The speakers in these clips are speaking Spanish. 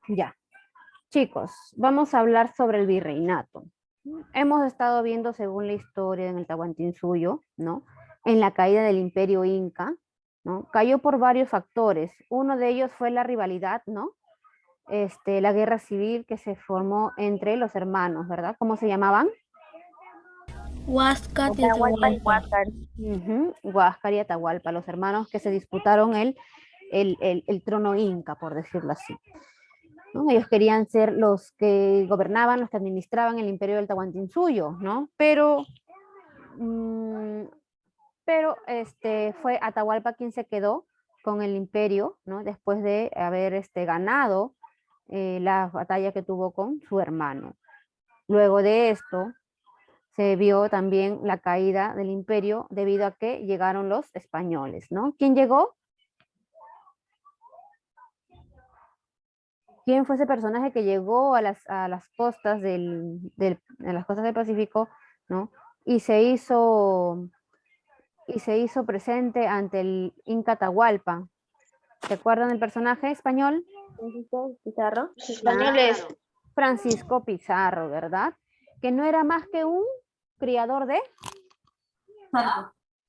Ya, chicos, vamos a hablar sobre el virreinato. Hemos estado viendo, según la historia en el Tahuantinsuyo, ¿no? En la caída del Imperio Inca, ¿no? Cayó por varios factores. Uno de ellos fue la rivalidad, ¿no? La guerra civil que se formó entre los hermanos, ¿verdad? ¿Cómo se llamaban? Huáscar y Atahualpa y Atahualpa. Huáscar. Huáscar y Atahualpa, los hermanos que se disputaron el trono inca, por decirlo así, ¿no? Ellos querían ser los que gobernaban, los que administraban el imperio del Tahuantinsuyo, ¿no? Mm, fue Atahualpa quien se quedó con el imperio, ¿no? Después de haber ganado la batalla que tuvo con su hermano. Luego de esto, se vio también la caída del imperio debido a que llegaron los españoles, ¿no? ¿Quién llegó? ¿Quién fue ese personaje que llegó a las costas a las costas del Pacífico, ¿no? Y se hizo presente ante el Inca Atahualpa. ¿Se acuerdan del personaje español? Francisco Pizarro. Los Claro. españoles. Francisco Pizarro, ¿verdad? Que no era más que un criador de,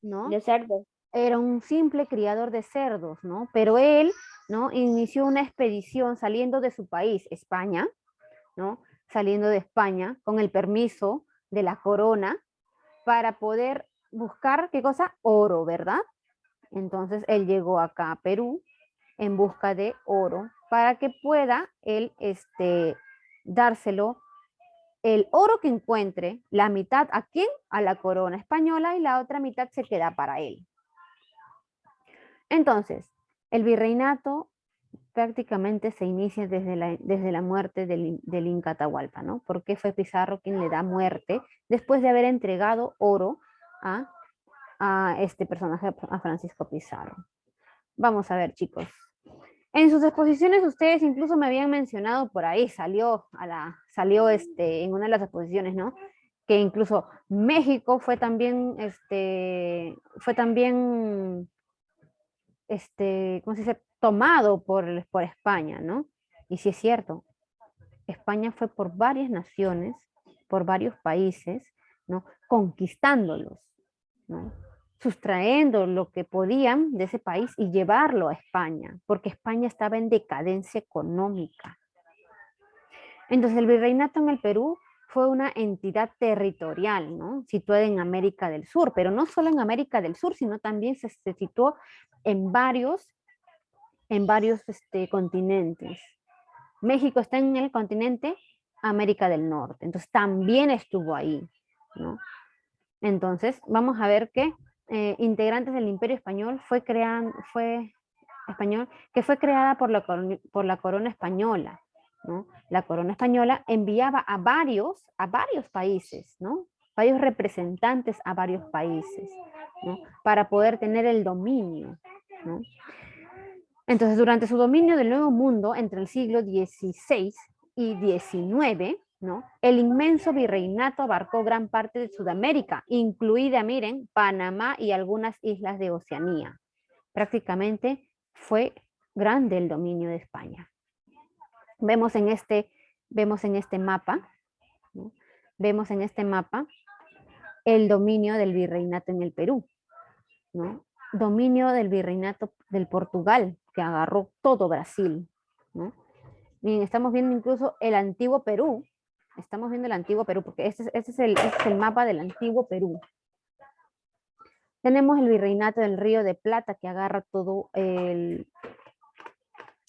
¿no? De cerdo. Era un simple criador de cerdos, ¿no? Pero él, ¿no? Inició una expedición saliendo de su país, España, ¿no? Saliendo de España con el permiso de la corona para poder buscar, ¿qué cosa? Oro, ¿verdad? Entonces él llegó acá a Perú en busca de oro para que pueda él dárselo el oro que encuentre, la mitad a quién? A la corona española y la otra mitad se queda para él. Entonces, el virreinato prácticamente se inicia desde la muerte del Inca Atahualpa, ¿no? Porque fue Pizarro quien le da muerte después de haber entregado oro a, a este personaje, a Francisco Pizarro. Vamos a ver, chicos. En sus exposiciones ustedes incluso me habían mencionado por ahí, salió en una de las exposiciones, ¿no? Que incluso México fue también ¿cómo se dice? Tomado por España, ¿no? Y sí es cierto, España fue por varias naciones, por varios países, ¿no? Conquistándolos, ¿no? Sustrayendo lo que podían de ese país y llevarlo a España, porque España estaba en decadencia económica. Entonces el virreinato en el Perú fue una entidad territorial, ¿no? Situada en América del Sur, pero no solo en América del Sur, sino también se situó en varios continentes. México está en el continente América del Norte, entonces también estuvo ahí, ¿no? Entonces, vamos a ver que integrantes del Imperio Español que fue creada por la corona española, ¿no? La corona española enviaba a varios países, ¿no? Varios representantes a varios países, ¿no? Para poder tener el dominio, ¿no? Entonces, durante su dominio del Nuevo Mundo, entre el siglo XVI y XIX, ¿no? El inmenso virreinato abarcó gran parte de Sudamérica, incluida, miren, Panamá y algunas islas de Oceanía. Prácticamente fue grande el dominio de España. Vemos en este mapa, ¿no? Vemos en este mapa el dominio del virreinato en el Perú, ¿no? Dominio del virreinato del Portugal, que agarró todo Brasil, ¿no? Bien, estamos viendo incluso el antiguo Perú. Estamos viendo el antiguo Perú, porque este es el mapa del antiguo Perú. Tenemos el virreinato del Río de Plata, que agarra todo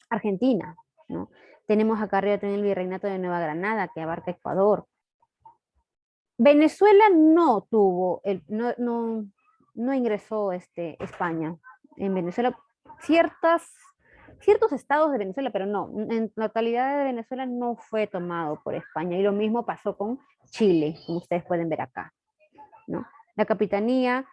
Argentina, ¿no? Tenemos acá arriba también el virreinato de Nueva Granada, que abarca Ecuador. Venezuela no tuvo, no ingresó España. En Venezuela, ciertos estados de Venezuela, pero no, en la totalidad de Venezuela no fue tomado por España. Y lo mismo pasó con Chile, como ustedes pueden ver acá, ¿no? La capitanía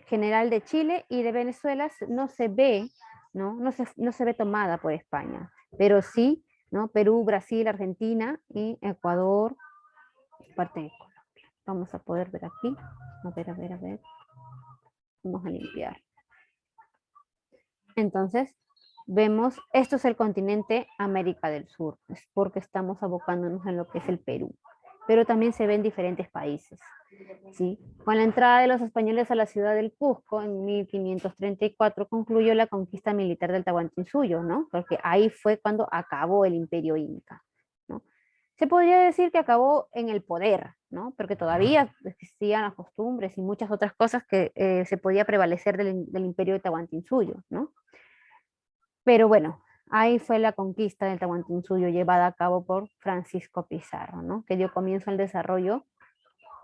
general de Chile y de Venezuela no se ve, ¿no? No se ve tomada por España, pero sí, ¿no? Perú, Brasil, Argentina y Ecuador, parte de Colombia. Vamos a poder ver aquí. A ver, a ver, a ver. Vamos a limpiar. Entonces, vemos, esto es el continente América del Sur, es porque estamos abocándonos en lo que es el Perú, pero también se ve en diferentes países, ¿sí? Con la entrada de los españoles a la ciudad del Cusco en 1534 concluyó la conquista militar del Tahuantinsuyo, ¿no? Porque ahí fue cuando acabó el imperio inca, ¿no? Se podría decir que acabó en el poder, ¿no? Porque todavía existían las costumbres y muchas otras cosas que se podía prevalecer del imperio de Tahuantinsuyo, ¿no? Pero bueno, ahí fue la conquista del Tahuantinsuyo llevada a cabo por Francisco Pizarro, ¿no? Que dio comienzo al desarrollo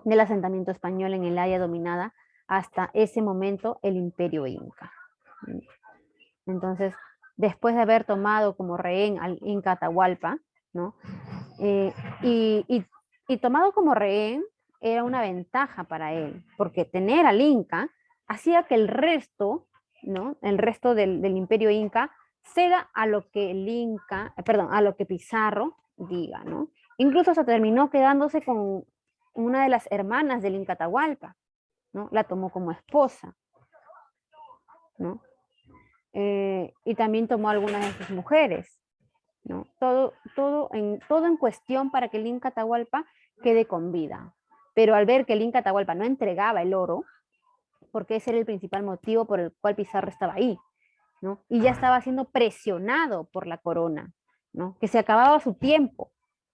del asentamiento español en el área dominada hasta ese momento el imperio inca. Entonces, después de haber tomado como rehén al inca Atahualpa, ¿no? Eh, y, y, y tomado como rehén era una ventaja para él, porque tener al inca hacía que el resto, ¿no? El resto del imperio inca ceda a lo que el inca, perdón, a lo que Pizarro diga, ¿no? Incluso se terminó quedándose con una de las hermanas del inca Atahualpa, ¿no? La tomó como esposa, ¿no? Y también tomó algunas de sus mujeres, ¿no? Todo en cuestión para que el Inca Atahualpa quede con vida. Pero al ver que el Inca Atahualpa no entregaba el oro, porque ese era el principal motivo por el cual Pizarro estaba ahí, ¿no? Y ya estaba siendo presionado por la corona, ¿no? Que se acababa su tiempo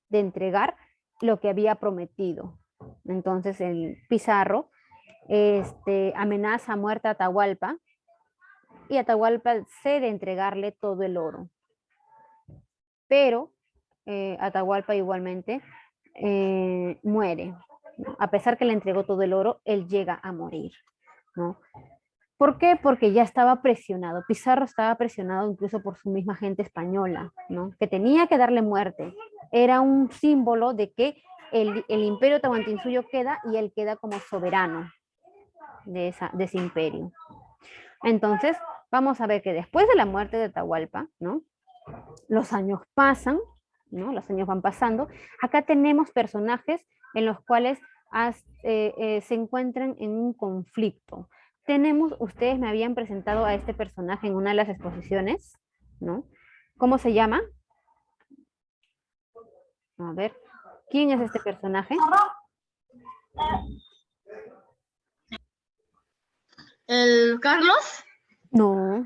de entregar lo que había prometido. Entonces el Pizarro amenaza a muerte a Atahualpa y Atahualpa cede entregarle todo el oro. Pero Atahualpa igualmente muere, ¿no? A pesar que le entregó todo el oro, él llega a morir, ¿no? ¿Por qué? Porque ya estaba presionado. Pizarro estaba presionado incluso por su misma gente española, ¿no? Que tenía que darle muerte. Era un símbolo de que el imperio Tahuantinsuyo queda y él queda como soberano de ese imperio. Entonces, vamos a ver que después de la muerte de Atahualpa, ¿no? Los años pasan, ¿no? Los años van pasando. Acá tenemos personajes en los cuales se encuentran en un conflicto. Ustedes me habían presentado a este personaje en una de las exposiciones, ¿no? ¿Cómo se llama? A ver, ¿quién es este personaje? ¿El Carlos? No.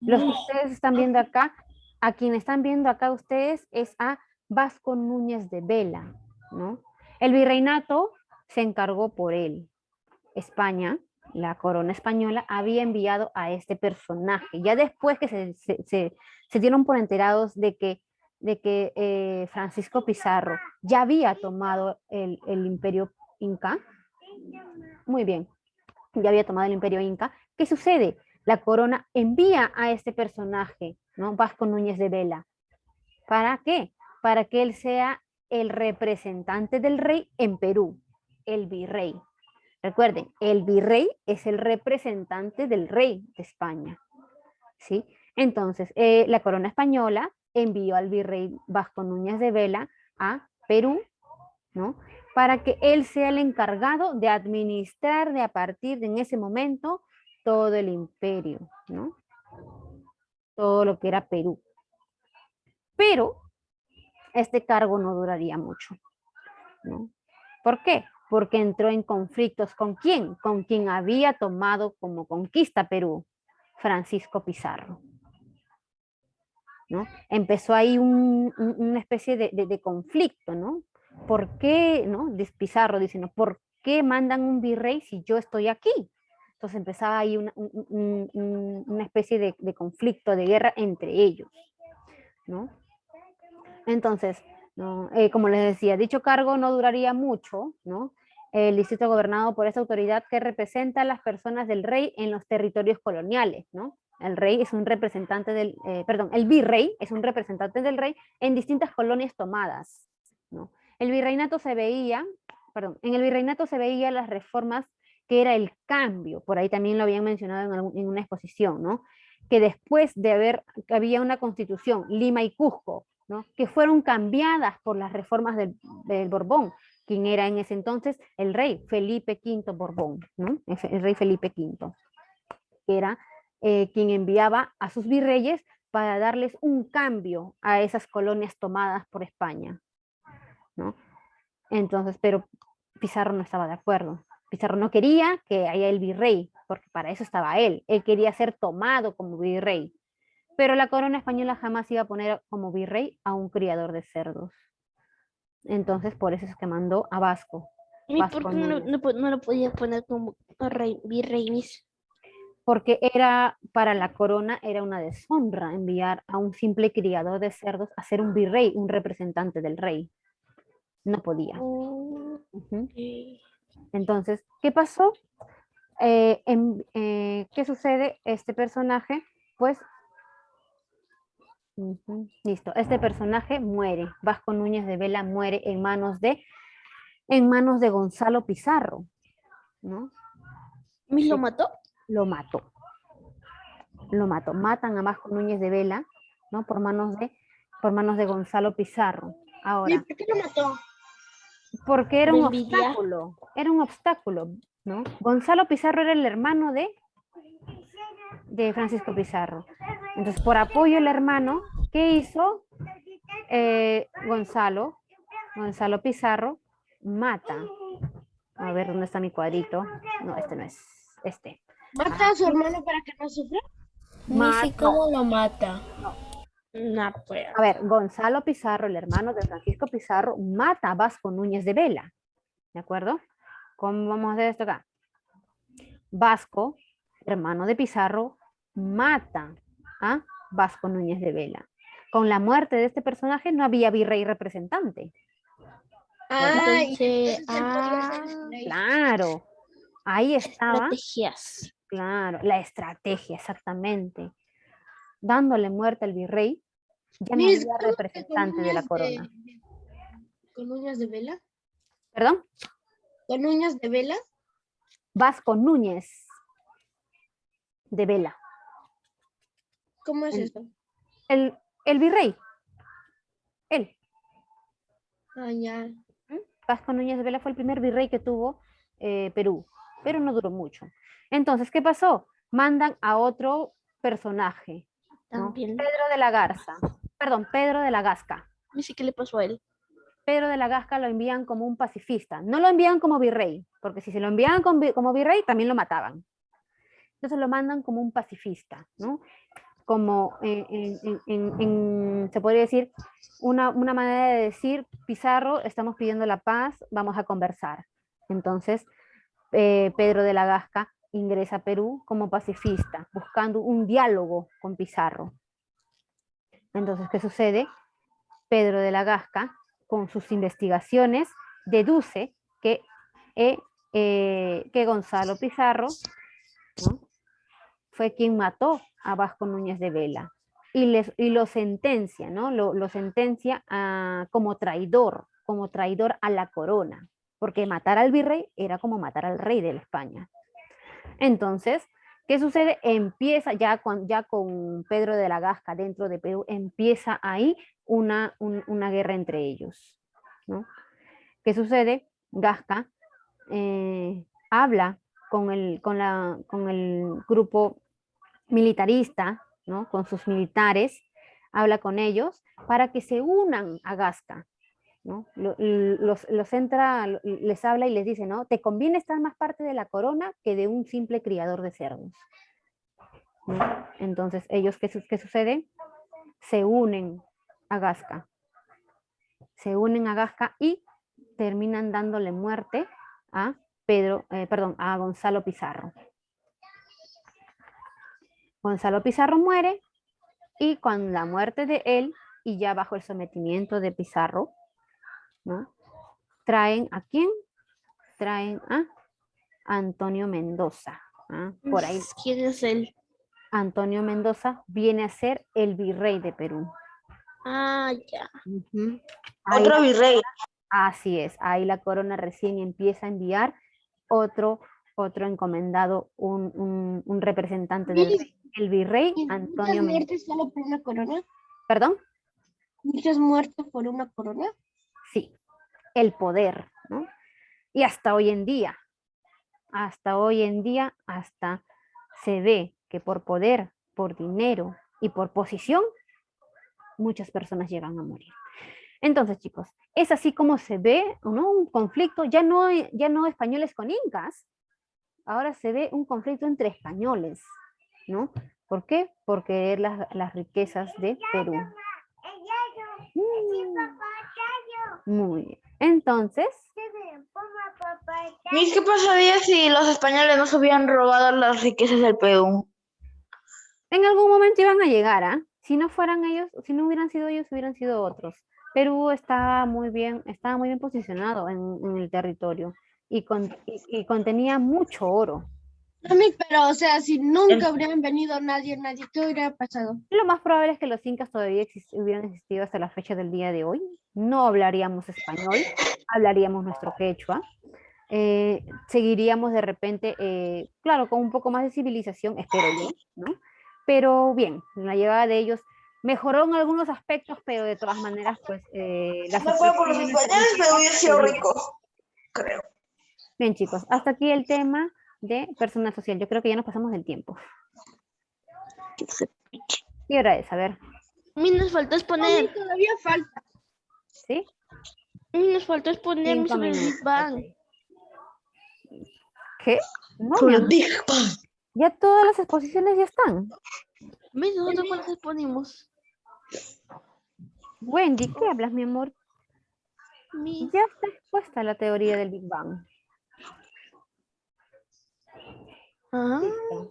Los que ustedes están viendo acá, a quien están viendo acá ustedes es a Vasco Núñez de Vela, ¿no? El virreinato se encargó por él. España, la corona española, había enviado a este personaje. Ya después que se dieron por enterados de que Francisco Pizarro ya había tomado el imperio inca, muy bien, ya había tomado el imperio inca, ¿qué sucede? La corona envía a este personaje, ¿no? Vasco Núñez de Vela. ¿Para qué? Para que él sea el representante del rey en Perú, el virrey. Recuerden, el virrey es el representante del rey de España, ¿sí? Entonces, la corona española envió al virrey Vasco Núñez de Vela a Perú, ¿no? Para que él sea el encargado de administrar de a partir de en ese momento todo el imperio, ¿no? Todo lo que era Perú. Pero este cargo no duraría mucho, ¿no? ¿Por qué? Porque entró en conflictos ¿con quién? Con quien había tomado como conquista Perú, Francisco Pizarro, ¿no? Empezó ahí una especie de conflicto, ¿no? ¿Por qué, no? Pizarro diciendo, ¿por qué mandan un virrey si yo estoy aquí? Entonces empezaba ahí una especie de conflicto, de guerra entre ellos, ¿no? Entonces, ¿no? Como les decía, dicho cargo no duraría mucho, ¿no? El distrito gobernado por esta autoridad que representa a las personas del rey en los territorios coloniales, ¿no? El rey es un representante el virrey es un representante del rey en distintas colonias tomadas, ¿no? En el virreinato se veía las reformas que era el cambio, por ahí también lo habían mencionado en una exposición, ¿no? Que después que había una constitución, Lima y Cusco, ¿no? Que fueron cambiadas por las reformas del Borbón, quien era en ese entonces el rey Felipe V Borbón, ¿no? El rey Felipe V, que era quien enviaba a sus virreyes para darles un cambio a esas colonias tomadas por España, ¿no? Entonces, pero Pizarro no estaba de acuerdo. Pizarro no quería que haya el virrey, porque para eso estaba él. Él quería ser tomado como virrey. Pero la corona española jamás iba a poner como virrey a un criador de cerdos. Entonces, por eso es que mandó a Vasco. ¿Y por qué no, Núñez. no lo podía poner como rey, virrey, mis? Porque era, para la corona, era una deshonra enviar a un simple criador de cerdos a ser un virrey, un representante del rey. No podía. Ujú. Entonces, ¿qué pasó? ¿Qué sucede? Este personaje, pues, listo, este personaje muere. Vasco Núñez de Vela muere en manos de Gonzalo Pizarro, ¿no? ¿Mis lo mató? Lo mató. Lo mató. Matan a Vasco Núñez de Vela, ¿no? Por manos de Gonzalo Pizarro. Ahora, ¿Por qué lo mató? porque era ¿Lo un envidia? obstáculo, ¿no? Gonzalo Pizarro era el hermano de Francisco Pizarro. Entonces, por apoyo al hermano, ¿qué hizo? Gonzalo Pizarro mata. A ver, ¿dónde está mi cuadrito? No, este no es. Este. ¿Mata a su hermano para que no sufra? Missy, ¿cómo lo mata? No, pues. A ver, Gonzalo Pizarro, el hermano de Francisco Pizarro, mata a Vasco Núñez de Vela. ¿De acuerdo? ¿Cómo vamos a hacer esto acá? Vasco, hermano de Pizarro, mata a Vasco Núñez de Vela. Con la muerte de este personaje no había virrey representante. Entonces, Claro, ahí estaba. estrategias. Claro, la estrategia, exactamente. Dándole muerte al virrey, ya no había representante de la corona. ¿Con uñas de vela? ¿Perdón? ¿Con uñas de vela? Vasco Núñez de Vela. ¿Cómo es eso? El virrey. Él. Ah, ya. Vasco Núñez de Vela fue el primer virrey que tuvo Perú, pero no duró mucho. Entonces, ¿qué pasó? Mandan a otro personaje, ¿no? También. Pedro de la Garza. Perdón, Pedro de la Gasca. Missy, ¿qué le pasó a él? Pedro de la Gasca lo envían como un pacifista. No lo envían como virrey, porque si se lo envían como virrey, también lo mataban. Entonces lo mandan como un pacifista, ¿no? Como se podría decir, una manera de decir, Pizarro, estamos pidiendo la paz, vamos a conversar. Entonces, Pedro de la Gasca ingresa a Perú como pacifista, buscando un diálogo con Pizarro. Entonces, ¿qué sucede? Pedro de la Gasca, con sus investigaciones, deduce que Gonzalo Pizarro, ¿no?, fue quien mató a Vasco Núñez de Vela y lo sentencia, ¿no? Lo sentencia como traidor a la corona, porque matar al virrey era como matar al rey de la España. Entonces, ¿qué sucede? Empieza ya con Pedro de la Gasca dentro de Perú, empieza ahí una guerra entre ellos, ¿no? ¿Qué sucede? Gasca habla con el grupo militarista, ¿no?, con sus militares, habla con ellos para que se unan a Gasca, ¿no? Les habla y les dice, ¿no? Te conviene estar más parte de la corona que de un simple criador de cerdos, ¿no? Entonces, ellos, ¿qué sucede? Se unen a Gasca. Se unen a Gasca y terminan dándole muerte a a Gonzalo Pizarro. Gonzalo Pizarro muere y con la muerte de él y ya bajo el sometimiento de Pizarro, ¿no?, traen ¿a quién? Traen a Antonio Mendoza. Por ahí. ¿Quién es él? Antonio Mendoza viene a ser el virrey de Perú. Ya. Otro virrey. Así es, ahí la corona recién empieza a enviar otro encomendado, un representante del rey. El virrey Antonio Mendoza. ¿Muertes solo por una corona? ¿Perdón? ¿Muchos muertos por una corona? Sí, el poder, ¿no? Y hasta hoy en día, hasta se ve que por poder, por dinero y por posición, muchas personas llegan a morir. Entonces, chicos, es así como se ve, ¿no? Un conflicto, ya no españoles con incas, ahora se ve un conflicto entre españoles, ¿no? ¿Por qué? Por querer las riquezas de Perú. Muy bien. Entonces, Miss, ¿qué pasaría si los españoles no se hubieran robado las riquezas del Perú? en algún momento iban a llegar, ¿ah? Si no fueran ellos, si no hubieran sido ellos, hubieran sido otros. Perú estaba muy bien posicionado en el territorio y contenía mucho oro. Miss, pero o sea, si nunca hubieran venido nadie, ¿qué hubiera pasado? Lo más probable es que los incas todavía hubieran existido hasta la fecha del día de hoy. No hablaríamos español, hablaríamos nuestro quechua. Seguiríamos de repente, claro, con un poco más de civilización, espero yo, ¿no? Pero bien, la llegada de ellos mejoró en algunos aspectos, pero de todas maneras, pues, las No fue por los españoles, pero hubiera sido rico, creo. Bien, chicos, hasta aquí el tema de personal social. Yo creo que ya nos pasamos del tiempo. ¿Qué hora es? A ver, A mí nos faltó exponer. Todavía falta. ¿sí? A mí nos faltó exponer 5 sobre el minutos. Big Bang. Ok. ¿Qué? No, mi amor, Big Bang. ya todas las exposiciones ya están. ¿Ves? Nosotros cuáles exponimos. Wendy, ¿qué hablas, mi amor? Mi- Ya está expuesta la teoría del Big Bang. Ah, Listo.